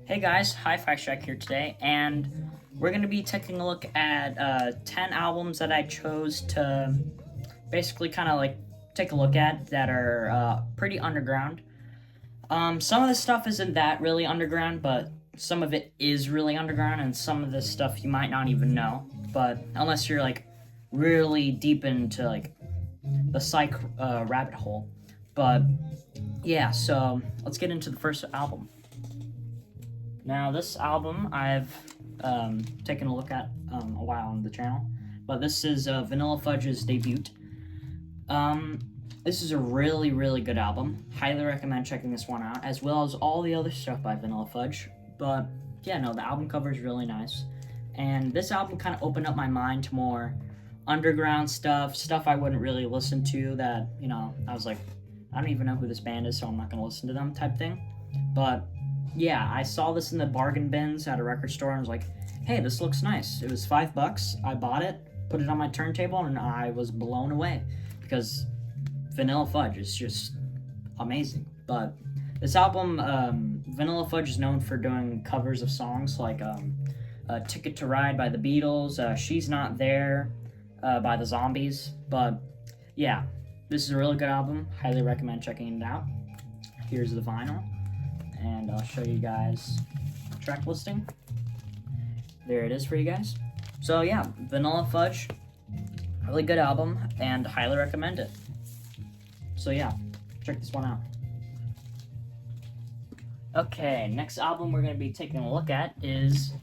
Hey guys, Hi-Fi Shack here today, and we're going to be taking a look at 10 albums that I chose to basically kind of like take a look at that are pretty underground. Some of this stuff isn't that really underground, but some of it is really underground, and some of this stuff you might not even know. But unless you're like really deep into like the psych rabbit hole. But yeah, so let's get into the first album. Now, this album I've taken a look at a while on the channel, but this is Vanilla Fudge's debut. This is a really, really good album. Highly recommend checking this one out, as well as all the other stuff by Vanilla Fudge. But yeah, no, the album cover is really nice. And this album kind of opened up my mind to more underground stuff I wouldn't really listen to that, I was like, I don't even know who this band is, so I'm not going to listen to them type thing. But yeah, I saw this in the bargain bins at a record store and was like, hey, this looks nice. It was $5. I bought it, put it on my turntable, and I was blown away because Vanilla Fudge is just amazing. But this album, Vanilla Fudge is known for doing covers of songs like Ticket to Ride by the Beatles, She's Not There by the Zombies. But yeah, this is a really good album. Highly recommend checking it out. Here's the vinyl. And I'll show you guys the track listing. There it is for you guys. So yeah, Vanilla Fudge, really good album, and highly recommend it. So yeah, check this one out. Okay, next album we're gonna be taking a look at is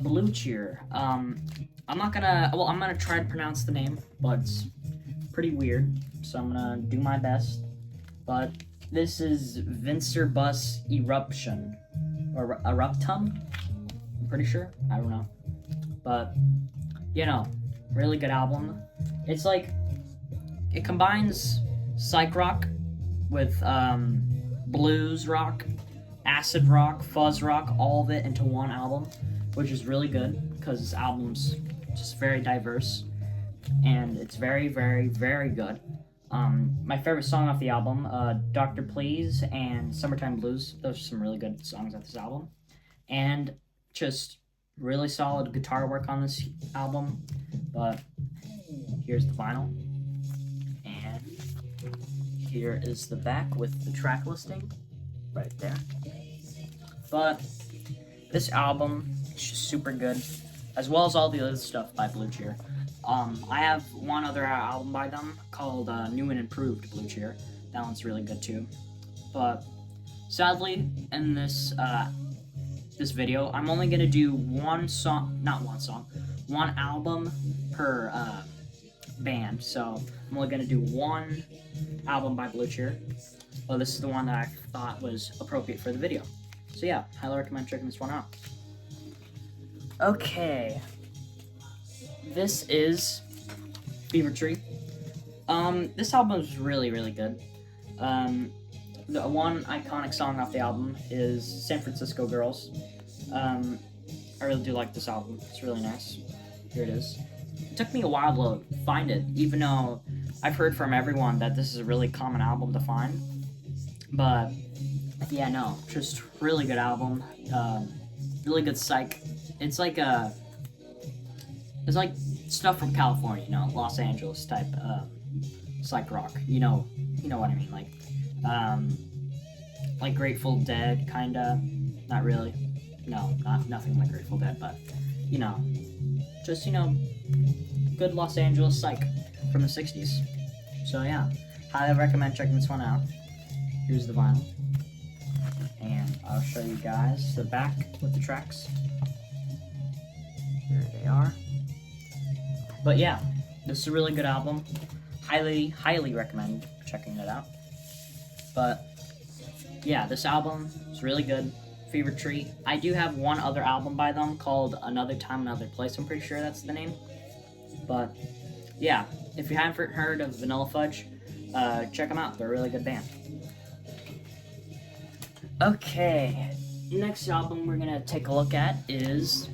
Blue Cheer. I'm gonna try to pronounce the name, but it's pretty weird, so I'm gonna do my best. But this is Vincerbus Eruption, or Eruptum, I'm pretty sure, I don't know. But, really good album. It's like, it combines psych rock with blues rock, acid rock, fuzz rock, all of it into one album, which is really good, because this album's just very diverse, and it's very, very, very good. My favorite song off the album, Dr. Please and Summertime Blues, those are some really good songs off this album. And just really solid guitar work on this album. But here's the vinyl. And here is the back with the track listing right there. But this album is just super good, as well as all the other stuff by Blue Cheer. I have one other album by them called New and Improved Blue Cheer. That one's really good too. But sadly, in this video, I'm only gonna do one album per band. So I'm only gonna do one album by Blue Cheer. Well, this is the one that I thought was appropriate for the video. So yeah, highly recommend checking this one out. Okay. This is Fever Tree. This album is really, really good. The one iconic song off the album is San Francisco Girls. I really do like this album. It's really nice. Here it is. It took me a while to find it, even though I've heard from everyone that this is a really common album to find. But yeah, no, just really good album. Really good psych. It's like stuff from California, Los Angeles type psych rock. You know what I mean, like Grateful Dead, kinda. Not really. No, nothing like Grateful Dead, but just good Los Angeles psych from the '60s. So yeah, highly recommend checking this one out. Here's the vinyl, and I'll show you guys the back with the tracks. Here they are. But yeah, this is a really good album. Highly, highly recommend checking it out. But yeah, this album is really good. Fever Tree. I do have one other album by them called Another Time, Another Place. I'm pretty sure that's the name. But yeah, if you haven't heard of Vanilla Fudge, check them out. They're a really good band. Okay, next album we're gonna take a look at is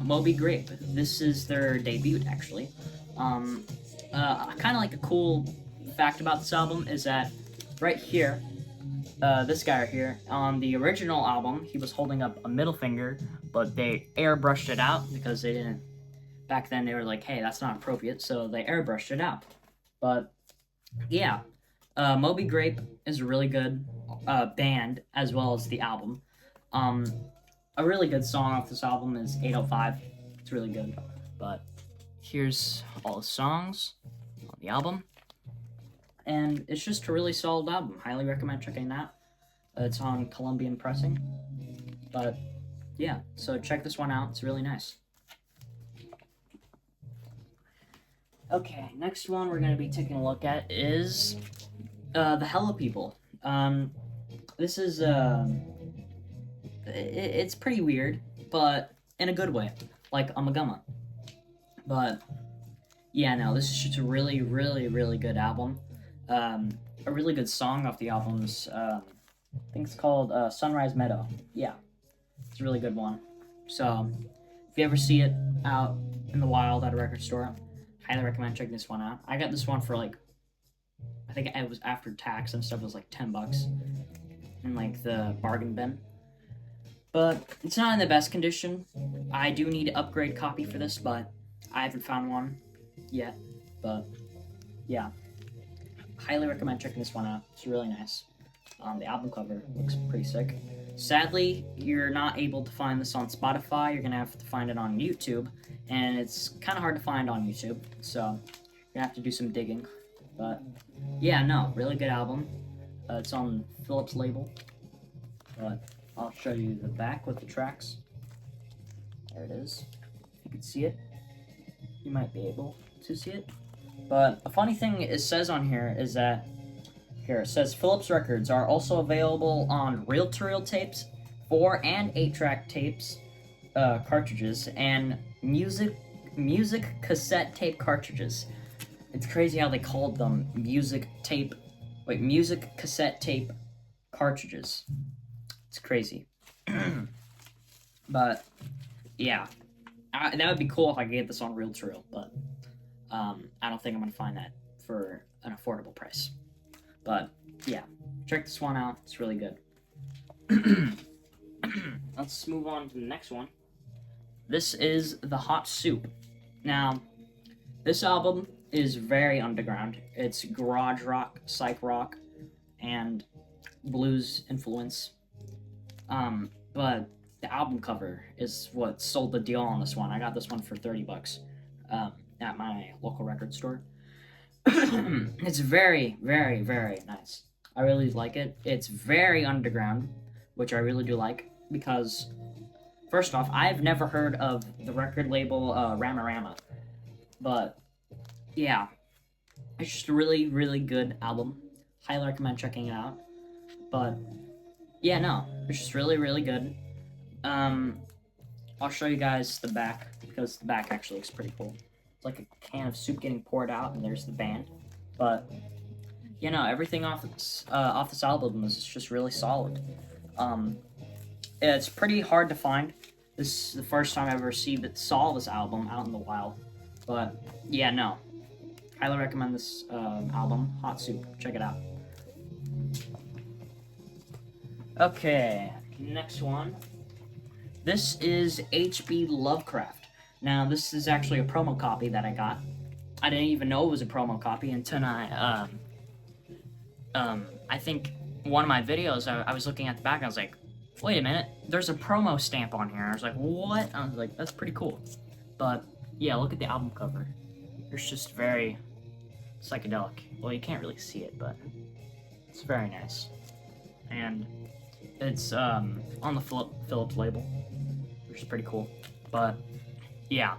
Moby Grape. This is their debut, actually. Kind of like a cool fact about this album is that right here this guy right here. On the original album, he was holding up a middle finger, but they airbrushed it out because they didn't. Back then, they were like, "Hey, that's not appropriate," so they airbrushed it out. But yeah, Moby Grape is a really good band as well as the album. Um, a really good song off this album is 805. It's really good. But here's all the songs on the album. And it's just a really solid album. Highly recommend checking it out. It's on Colombian pressing. But yeah, so check this one out. It's really nice. Okay, next one we're going to be taking a look at is the Hello People. This is it's pretty weird, but in a good way, like Amagama. But yeah, no, this is just a really, really, really good album. A really good song off the album's, I think it's called Sunrise Meadow. Yeah, it's a really good one. So if you ever see it out in the wild at a record store, highly recommend checking this one out. I got this one for like, I think it was after tax and stuff, it was like $10 in like the bargain bin. But it's not in the best condition. I do need an upgrade copy for this, but I haven't found one yet. But yeah, highly recommend checking this one out. It's really nice. The album cover looks pretty sick. Sadly, you're not able to find this on Spotify. You're gonna have to find it on YouTube, and it's kind of hard to find on YouTube, so you're gonna have to do some digging. But yeah, no, really good album. It's on Philips label, but I'll show you the back with the tracks. There it is. If you can see it, you might be able to see it. But a funny thing it says on here is that it says Philips records are also available on reel-to-reel tapes, 4 and 8-track tapes, cartridges, and music cassette tape cartridges. It's crazy how they called them music cassette tape cartridges. It's crazy. But yeah, that would be cool if I could get this on reel-to-reel, but I don't think I'm gonna find that for an affordable price. But yeah, check this one out. It's really good. Let's move on to the next one. This is The Hot Soup. Now, this album is very underground. It's garage rock, psych rock, and blues influence. But the album cover is what sold the deal on this one. I got this one for $30 at my local record store. It's very, very, very nice. I really like it. It's very underground, which I really do like, because first off, I've never heard of the record label Rama. But yeah, it's just a really, really good album. Highly recommend checking it out. But yeah, no, it's just really, really good. I'll show you guys the back, because the back actually looks pretty cool. It's like a can of soup getting poured out, and there's the band. But you know, everything off this album is just really solid. It's pretty hard to find. This is the first time I ever saw this album out in the wild. But yeah, no, highly recommend this album, Hot Soup. Check it out. Okay, next one. This is H.P. Lovecraft. Now, this is actually a promo copy that I got. I didn't even know it was a promo copy until I think one of my videos, I was looking at the back and I was like, wait a minute, there's a promo stamp on here. I was like, what? I was like, that's pretty cool. But yeah, look at the album cover. It's just very psychedelic. Well, you can't really see it, but it's very nice. And it's on the Philips label, which is pretty cool. But yeah,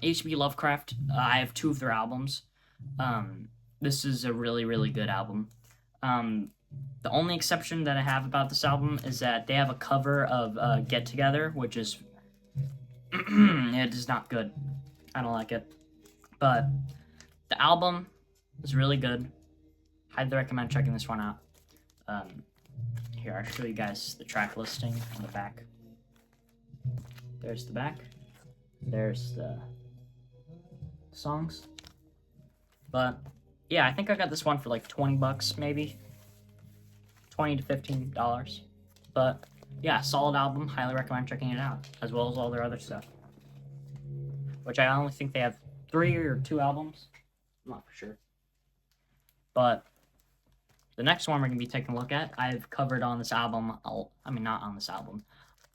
H.P. Lovecraft, I have 2 of their albums. This is a really, really good album. The only exception that I have about this album is that they have a cover of Get Together, which is it is not good. I don't like it. But the album is really good. Highly recommend checking this one out. Here, I'll show you guys the track listing on the back. There's the back. There's the songs. But yeah, I think I got this one for like $20 maybe. $20 to $15. But yeah, solid album. Highly recommend checking it out, as well as all their other stuff. Which I only think they have 3 or 2 albums. I'm not for sure. But the next one we're going to be taking a look at, I've covered on this album, not on this album,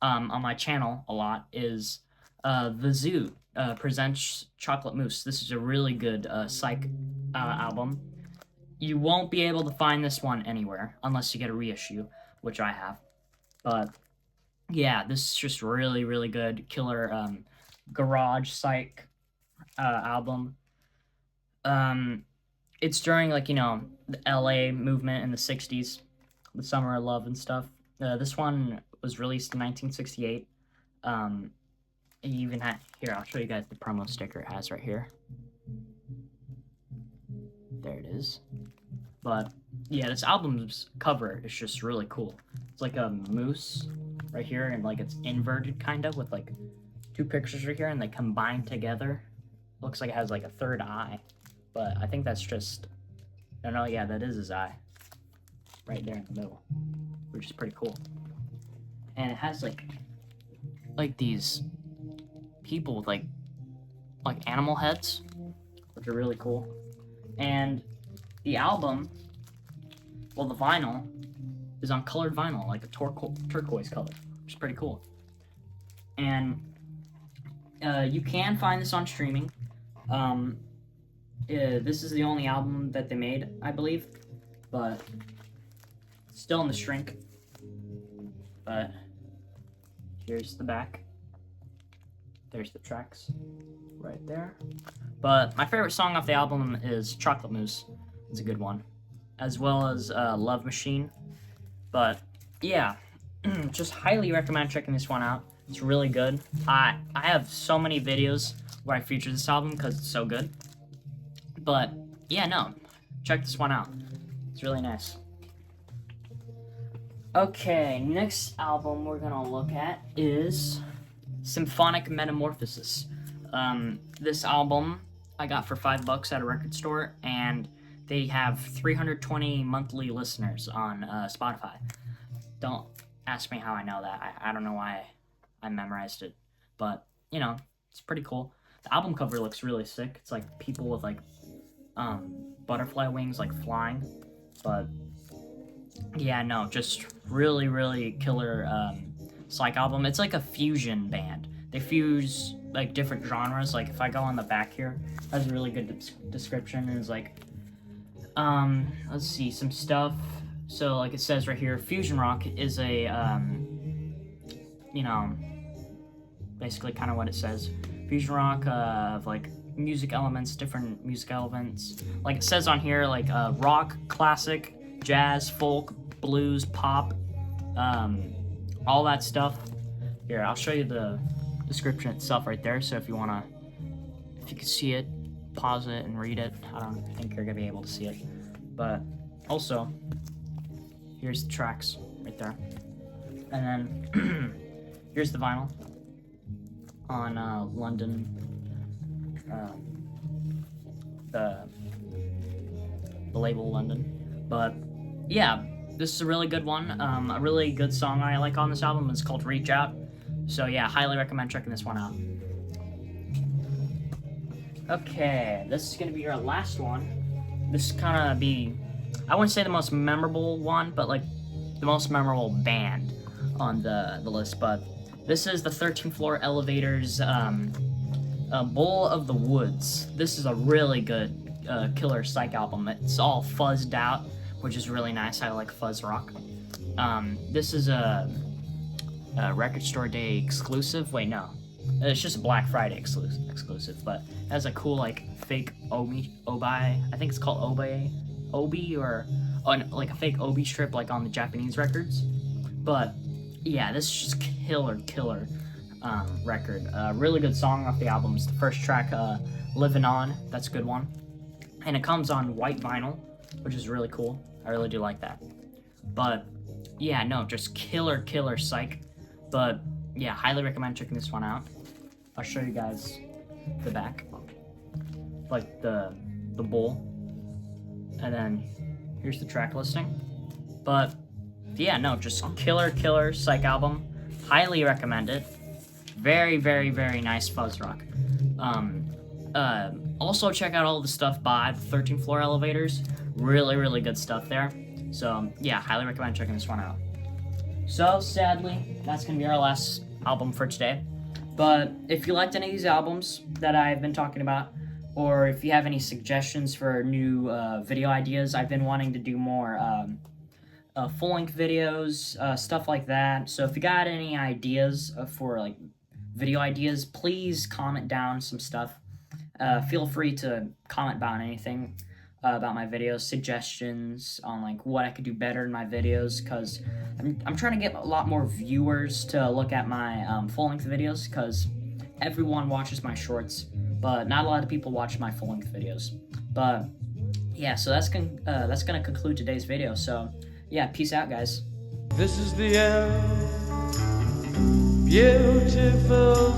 on my channel a lot, is The Zoo presents Chocolate Mousse. This is a really good psych album. You won't be able to find this one anywhere unless you get a reissue, which I have. But yeah, this is just really, really good. Killer garage psych album. It's during, like, you know, the LA movement in the 60s, the Summer of Love and stuff. This one was released in 1968. It even had, here, I'll show you guys the promo sticker it has right here. There it is. But yeah, this album's cover is just really cool. It's like a moose right here, and like it's inverted kind of, with like 2 pictures right here, and they combine together. Looks like it has like a third eye, but I think that's just, no, yeah, that is his eye right there in the middle, which is pretty cool. And it has like these people with like animal heads, which are really cool. And the album, well, the vinyl is on colored vinyl, like a turquoise color, which is pretty cool. And you can find this on streaming. This is the only album that they made, I believe, but still in the shrink. But here's the back. There's the tracks right there. But my favorite song off the album is Chocolate Mousse. It's a good one, as well as Love Machine. But yeah, just highly recommend checking this one out. It's really good. I have so many videos where I feature this album because it's so good. But yeah, no, check this one out. It's really nice. Okay, next album we're gonna look at is Symphonic Metamorphosis. This album I got for $5 at a record store, and they have 320 monthly listeners on Spotify. Don't ask me how I know that. I don't know why I memorized it, but you know, it's pretty cool. The album cover looks really sick. It's like people with like butterfly wings, like flying. But yeah, no, just really, really killer psych album. It's like a fusion band. They fuse like different genres. Like if I go on the back here, it has a really good description. It's like, let's see, some stuff. So like it says right here, fusion rock is a, you know, basically kind of what it says. Fusion rock of like music elements, different music elements. Like it says on here, like rock, classic, jazz, folk, blues, pop, all that stuff. Here, I'll show you the description itself right there. So if you wanna, if you can see it, pause it and read it. I don't think you're gonna be able to see it, but also here's the tracks right there, and then here's the vinyl on London, the label London. But yeah, this is a really good one. A really good song I like on this album is called Reach Out. So yeah, highly recommend checking this one out. Okay, this is gonna be our last one. This is kind of be, I wouldn't say the most memorable one, but like the most memorable band on the list. But this is the 13th Floor Elevators, Bull of the Woods. This is a really good killer psych album. It's all fuzzed out, which is really nice. I like fuzz rock. This is a Record Store Day exclusive. Wait, no. It's just a Black Friday exclusive, but it has a cool like fake obi. I think it's called obi, or like a fake obi strip like on the Japanese records. But yeah, this is just killer record. Really good song off the album. It's the first track, Living On. That's a good one, and it comes on white vinyl, which is really cool. I really do like that. But yeah, no, just killer psych. But yeah, highly recommend checking this one out. I'll show you guys the back, like the bull, and then here's the track listing. But yeah, no, just killer psych album. Highly recommend it. Very, very, very nice fuzz rock. Also check out all the stuff by the 13th Floor Elevators. Really, really good stuff there. So yeah, highly recommend checking this one out. So sadly, that's gonna be our last album for today. But if you liked any of these albums that I've been talking about, or if you have any suggestions for new video ideas, I've been wanting to do more full-length videos, stuff like that. So if you got any ideas for like video ideas, please comment down some stuff. Feel free to comment about anything about my videos, suggestions on like what I could do better in my videos, because I'm trying to get a lot more viewers to look at my full-length videos, because everyone watches my shorts, but not a lot of people watch my full-length videos. But yeah, so that's gonna conclude today's video. So yeah, peace out, guys. This is the end, beautiful